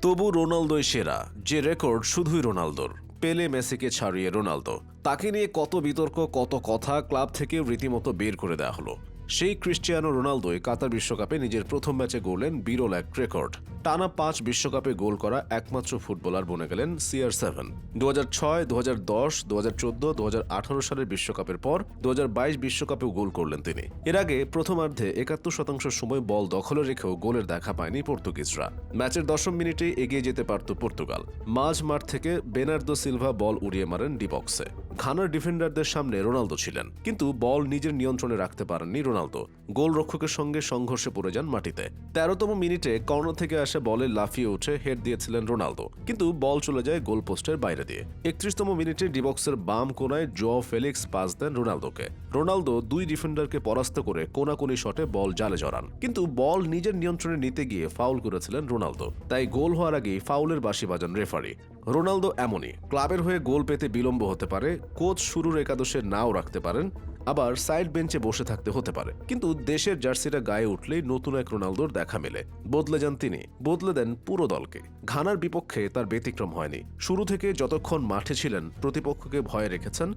তবু রোনালদোই সেরা, যে রেকর্ড শুধুই রোনালদোর। পেলে মেসিকে ছাড়িয়ে রোনালদো। তাকে নিয়ে কত বিতর্ক, কত কথা ক্লাব থেকে রীতিমতো বের করে দেওয়া হলো। সেই ক্রিস্টিয়ানো রোনালদোই কাতার বিশ্বকাপে নিজের প্রথম ম্যাচে গড়লেন বিরল এক রেকর্ড। টানা 5 বিশ্বকাপে গোল করা একমাত্র ফুটবলার বনে গেলেন CR7। 2006, 2010, 2014, 2018 সালের বিশ্বকাপের পর 2022 বিশ্বকাপেও গোল করলেন তিনি। এর আগে প্রথমার্ধে 71% সময় বল দখলে রেখেও গোলের দেখা পায়নি পর্তুগিজরা। ম্যাচের 10 মিনিটে এগিয়ে যেতে পারত পর্তুগাল। মাঝ মাঠ থেকে বেনার্দো সিলভা বল উড়িয়ে মারেন ডি বক্সে। ঘানার ডিফেন্ডারদের সামনে রোনালদো ছিলেন, কিন্তু বল নিজের নিয়ন্ত্রণে রাখতে পারেননি রোনালদো। গোলরক্ষকের সঙ্গে সংঘর্ষে পড়ে যান মাটিতে। 13তম মিনিটে কর্নার থেকে আসা বলে লাফিয়ে উঠে হেড দিয়েছিলেন রোনালদো, কিন্তু বল চলে যায় গোল পোস্টের বাইরে দিয়ে। 31তম মিনিটে ডিবক্সের বাম কোনায় জোয়াও ফেলিক্স পাস দেন রোনালদোকে। রোনালদো 2 ডিফেন্ডারকে পরাস্ত করে কোনাকুনি শটে বল জালে জড়ান, কিন্তু বল নিজের নিয়ন্ত্রণে নিতে গিয়ে ফাউল করেছিলেন রোনালদো। তাই গোল হওয়ার আগেই ফাউলের বাঁশি বাজান রেফারি। রোনালদো এমনই, ক্লাবের হয়ে গোল পেতে বিলম্ব হতে পারে, কোচ শুরুর একাদশে নাও রাখতে পারেন, আবার সাইড বেঞ্চে বসে থাকতে হতে পারে, কিন্তু দেশের জার্সিটা গায়ে উঠলেই নতুন এক রোনালদোর দেখা মেলে। বদলে যান তিনি, বদলে দেন পুরো দলকে। ঘানার বিপক্ষে তার ব্যতিক্রম হয়নি। শুরু থেকে যতক্ষণ মাঠে ছিলেন প্রতিপক্ষকে ভয়ে রেখেছেন,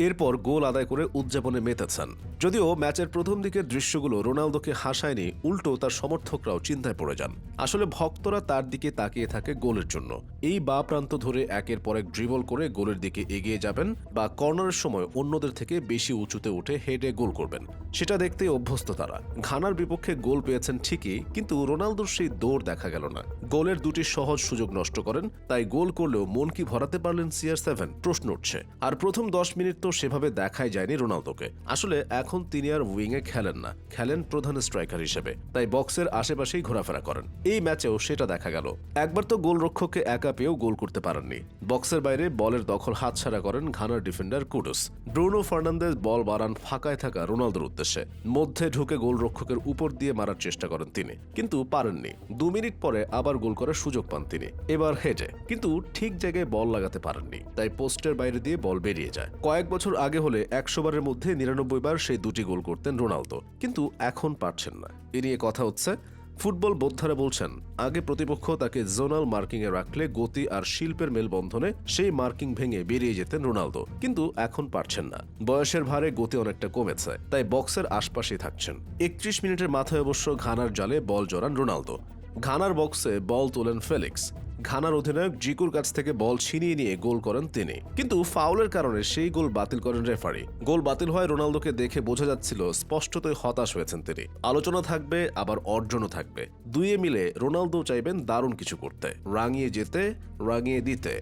এরপর গোল আদায় করে উদযাপনে মেতেছেন। যদিও ম্যাচের প্রথম দিকের দৃশ্যগুলো রোনালদোকে হাসায়নি, উল্টো তার সমর্থকরাও চিন্তায় পড়ে যান। আসলে ভক্তরা তার দিকে তাকিয়ে থাকে গোলের জন্য। এই বা প্রান্ত ধরে একের পর এক ড্রিবল করে গোলের দিকে এগিয়ে যাবেন, বা কর্নারের সময় অন্যদের থেকে বেশি উঁচুতে উঠে হেডে গোল করবেন। সেটা দেখতে অভ্যস্ত তারা। ঘানার বিপক্ষে গোল পেয়েছেন ঠিকই, কিন্তু রোনালদোর সেই দৌড় দেখা গেল না। গোলের 2টি সহজ সুযোগ নষ্ট করেন, তাই গোল করলেও মন কি ভরাতে পারলেন CR7? প্রশ্ন উঠছে। আর প্রথম 10 মিনিট তো সেভাবে দেখাই যায়নি রোনালদোকে। আসলে এখন তিনি আর উইংয়ে খেলেন না, খেলেন প্রধান স্ট্রাইকার হিসেবে, তাই বক্সের আশেপাশেই ঘোরাফেরা করেন। এই ম্যাচেও সেটা দেখা গেল। একবার তো গোলরক্ষককে একা পেয়েও গোল করতে পারেননি। বক্সের বাইরে বলের দখল হাতছাড়া করেন ঘানার ডিফেন্ডার কুডুস। ব্রুনো ফার্নান্দেজ বল বাড়ান ফাঁকায় থাকা রোনালদোর উদ্দেশ্যে। মধ্যে ঢুকে গোলরক্ষকের উপর দিয়ে মারার চেষ্টা করেন তিনি, কিন্তু পারেননি। 2 মিনিট পরে আবার গোল করার সুযোগ পান তিনি, এবার হেডে, কিন্তু ঠিক জায়গায় বল লাগাতে পারেননি, তাই পোস্টের বাইরে দিয়ে বল বেরিয়ে যায়। কয়েক বছর আগে হলে 100 বারের মধ্যে 99 বার সেই 2টি গোল করতেন রোনালদো, কিন্তু এখন পারছেন না। এ নিয়ে কথা হচ্ছে। ফুটবল বোদ্ধারা বলছেন, আগে প্রতিপক্ষ তাকে জোনাল মার্কিংয়ে রাখলে গতি আর শিল্পের মেলবন্ধনে সেই মার্কিং ভেঙে বেরিয়ে যেতেন রোনালদো, কিন্তু এখন পারছেন না। বয়সের ভারে গতি অনেকটা কমেছে, তাই বক্সের আশপাশেই থাকছেন। 31 মিনিটের মাথায় অবশ্য ঘানার জালে বল জড়ান রোনালদো। ঘানার বক্সে বল তোলেন ফেলিক্স। ঘানার অধিনায়ক জিকুর কাছ থেকে বল ছিনিয়ে নিয়ে গোল করেন তিনি, কিন্তু ফাউলের কারণে সেই গোল বাতিল করেন রেফারি। গোল বাতিল হয় রোনালদোকে দেখে বোঝা যাচ্ছিল স্পষ্টতই হতাশ হয়েছেন তিনি। আলোচনা থাকবে, আবার অর্জনও থাকবে। দুইয়ে মিলে রোনালদো চাইবেন দারুণ কিছু করতে, রাঙিয়ে যেতে, রাঙিয়ে দিতে।